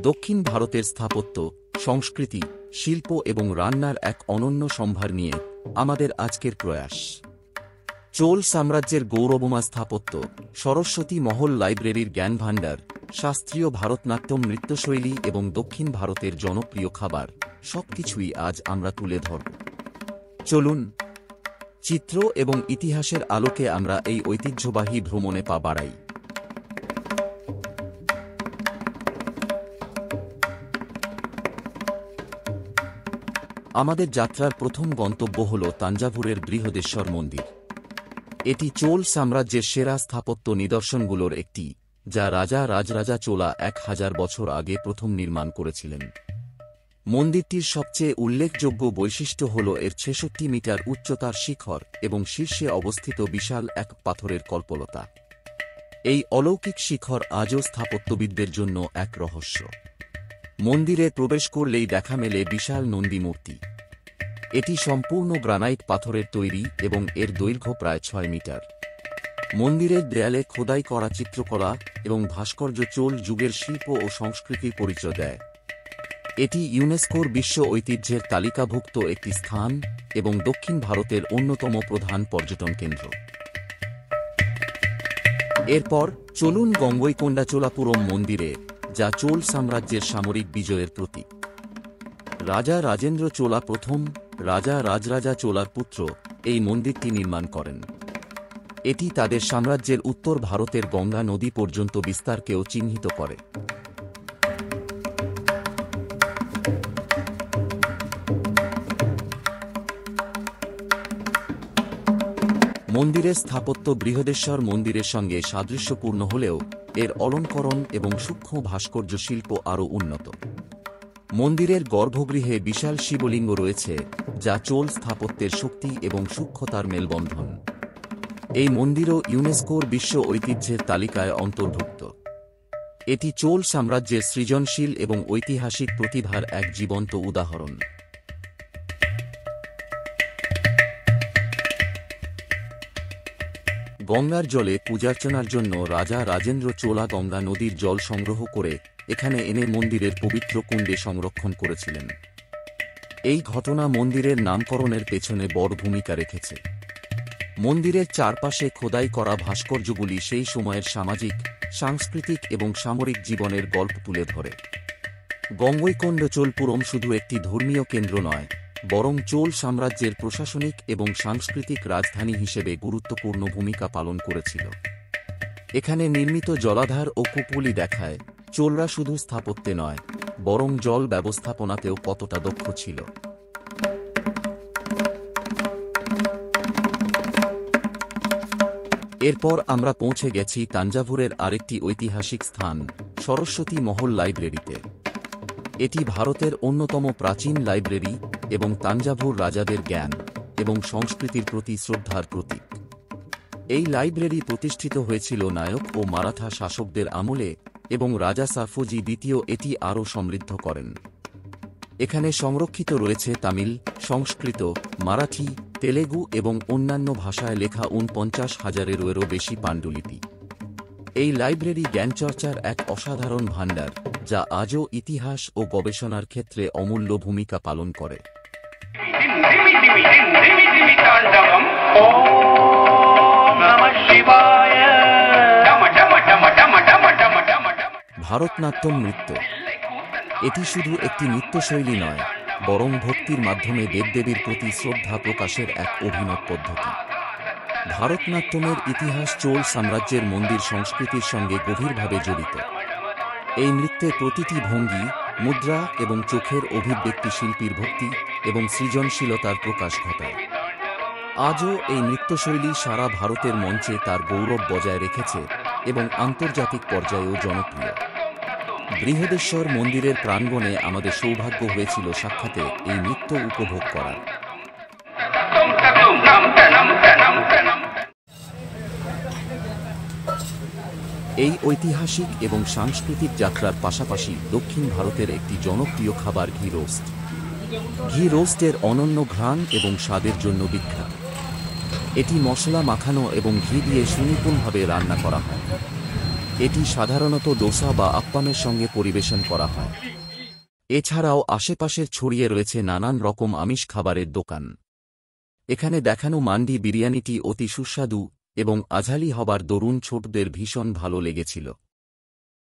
দক্ষিণ ভারতের স্থাপত্য, সংস্কৃতি, শিল্প এবং রান্নার এক অনন্য সম্ভার নিয়ে আমাদের আজকের প্রয়াস। চোল সাম্রাজ্যের গৌরবময় স্থাপত্য, সরস্বতী মহল লাইব্রেরির জ্ঞানভাণ্ডার, শাস্ত্রীয় ভারতনাট্যম নৃত্যশৈলী এবং দক্ষিণ ভারতের জনপ্রিয় খাবার সবকিছুই আজ আমরা তুলে ধরব। চলুন, চিত্র এবং ইতিহাসের আলোকে আমরা এই ঐতিহ্যবাহী ভ্রমণে পা বাড়াই। আমাদের যাত্রার প্রথম গন্তব্য হল তাঞ্জাভুরের বৃহদেশ্বর মন্দির। এটি চোল সাম্রাজ্যের সেরা স্থাপত্য নিদর্শনগুলোর একটি, যা রাজা রাজরাজা চোলা 1000 বছর আগে প্রথম নির্মাণ করেছিলেন। মন্দিরটির সবচেয়ে উল্লেখযোগ্য বৈশিষ্ট্য হল এর 66 মিটার উচ্চতার শিখর এবং শীর্ষে অবস্থিত বিশাল এক পাথরের কল্পলতা। এই অলৌকিক শিখর আজও স্থাপত্যবিদদের জন্য এক রহস্য। মন্দিরে প্রবেশ করলেই দেখা মেলে বিশাল নন্দী মূর্তি। এটি সম্পূর্ণ গ্রানাইট পাথরের তৈরি এবং এর দৈর্ঘ্য প্রায় 6 মিটার। মন্দিরের দেয়ালে খোদাই করা চিত্রকলা এবং ভাস্কর্য চোল যুগের শিল্প ও সংস্কৃতির পরিচয় দেয়। এটি ইউনেস্কোর বিশ্ব ঐতিহ্যের তালিকাভুক্ত একটি স্থান এবং দক্ষিণ ভারতের অন্যতম প্রধান পর্যটন কেন্দ্র। এরপর চলুন গঙ্গইকোন্ডাচোলাপুরম মন্দিরে, যা চোল সাম্রাজ্যের সামরিক বিজয়ের প্রতীক। রাজা রাজেন্দ্র চোলা প্রথম, রাজা রাজরাজা চোলার পুত্র, এই মন্দিরটি নির্মাণ করেন। এটি তাদের সাম্রাজ্যের উত্তর ভারতের গঙ্গা নদী পর্যন্ত বিস্তারকেও চিহ্নিত করে। মন্দিরের স্থাপত্য বৃহদেশ্বর মন্দিরের সঙ্গে সাদৃশ্যপূর্ণ হলেও এর অলঙ্করণ এবং সূক্ষ্ম ভাস্কর্য শিল্প আরও উন্নত। মন্দিরের গর্ভগৃহে বিশাল শিবলিঙ্গ রয়েছে, যা চোল স্থাপত্যের শক্তি এবং সূক্ষ্মতার মেলবন্ধন। এই মন্দিরও ইউনেস্কোর বিশ্ব ঐতিহ্যের তালিকায় অন্তর্ভুক্ত। এটি চোল সাম্রাজ্যের সৃজনশীল এবং ঐতিহাসিক প্রতিভার এক জীবন্ত উদাহরণ। গঙ্গার জলে পূজার্চনার জন্য রাজা রাজেন্দ্র চোলা গঙ্গা নদীর জল সংগ্রহ করে এখানে এনে মন্দিরের পবিত্র কুণ্ডে সংরক্ষণ করেছিলেন। এই ঘটনা মন্দিরের নামকরণের পেছনে বড় ভূমিকা রেখেছে। মন্দিরের চারপাশে খোদাই করা ভাস্কর্যগুলি সেই সময়ের সামাজিক, সাংস্কৃতিক এবং সামরিক জীবনের গল্প তুলে ধরে। গঙ্গইকোন্ডাচোলপুরম শুধু একটি ধর্মীয় কেন্দ্র নয়, বরং চোল সাম্রাজ্যের প্রশাসনিক এবং সাংস্কৃতিক রাজধানী হিসেবে গুরুত্বপূর্ণ ভূমিকা পালন করেছিল। এখানে নির্মিত জলাধার ও কুপুলি দেখায় চোলরা শুধু স্থাপত্যে নয়, বরং জল ব্যবস্থাপনাতেও কতটা দক্ষ ছিল। এরপর আমরা পৌঁছে গেছি তাঞ্জাভুরের আরেকটি ঐতিহাসিক স্থান, সরস্বতী মহল লাইব্রেরিতে। এটি ভারতের অন্যতম প্রাচীন লাইব্রেরি এবং তাঞ্জাভুর রাজাদের জ্ঞান এবং সংস্কৃতির প্রতি শ্রদ্ধার প্রতীক। এই লাইব্রেরি প্রতিষ্ঠিত হয়েছিল নায়ক ও মারাঠা শাসকদের আমলে এবং রাজা সাফোজি দ্বিতীয় এটি আরও সমৃদ্ধ করেন। এখানে সংরক্ষিত রয়েছে তামিল, সংস্কৃত, মারাঠি, তেলেগু এবং অন্যান্য ভাষায় লেখা 49,000-এরও বেশি পাণ্ডুলিপি। এই লাইব্রেরি জ্ঞানচর্চার এক অসাধারণ ভাণ্ডার, যা আজও ইতিহাস ও গবেষণার ক্ষেত্রে অমূল্য ভূমিকা পালন করে। ভারতনাট্যম নৃত্য। এটি শুধু একটি নৃত্যশৈলী নয়, বরং ভক্তির মাধ্যমে দেবদেবীর প্রতি শ্রদ্ধা প্রকাশের এক অভিনব পদ্ধতি। ভারতনাট্যমের ইতিহাস চোল সাম্রাজ্যের মন্দির সংস্কৃতির সঙ্গে গভীরভাবে জড়িত। এই নৃত্যের প্রতিটি ভঙ্গি, মুদ্রা এবং চোখের অভিব্যক্তি শিল্পীর ভক্তি এবং সৃজনশীলতার প্রকাশ ঘটায়। আজও এই নৃত্যশৈলী সারা ভারতের মঞ্চে তার গৌরব বজায় রেখেছে এবং আন্তর্জাতিক পর্যায়েও জনপ্রিয়। বৃহদেশ্বর মন্দিরের প্রাঙ্গণে আমাদের সৌভাগ্য হয়েছিল সাক্ষাতে এই নৃত্য উপভোগ করার। এই ঐতিহাসিক এবং সাংস্কৃতিক যাত্রার পাশাপাশি দক্ষিণ ভারতের একটি জনপ্রিয় খাবার ঘি রোস্ট। ঘি রোস্টের অনন্য ঘ্রাণ এবং স্বাদের জন্য বিখ্যাত। এটি মশলা মাখানো এবং ঘি দিয়ে সুনিপুণভাবে রান্না করা হয়। এটি সাধারণত ডোসা বা আপ্পামের সঙ্গে পরিবেশন করা হয়। এছাড়াও আশেপাশের ছড়িয়ে রয়েছে নানান রকম আমিষ খাবারের দোকান। এখানে দেখানো মান্ডি বিরিয়ানিটি অতি সুস্বাদু এবং আঝালি হবার দরুন ছোটদের ভীষণ ভালো লেগেছিল।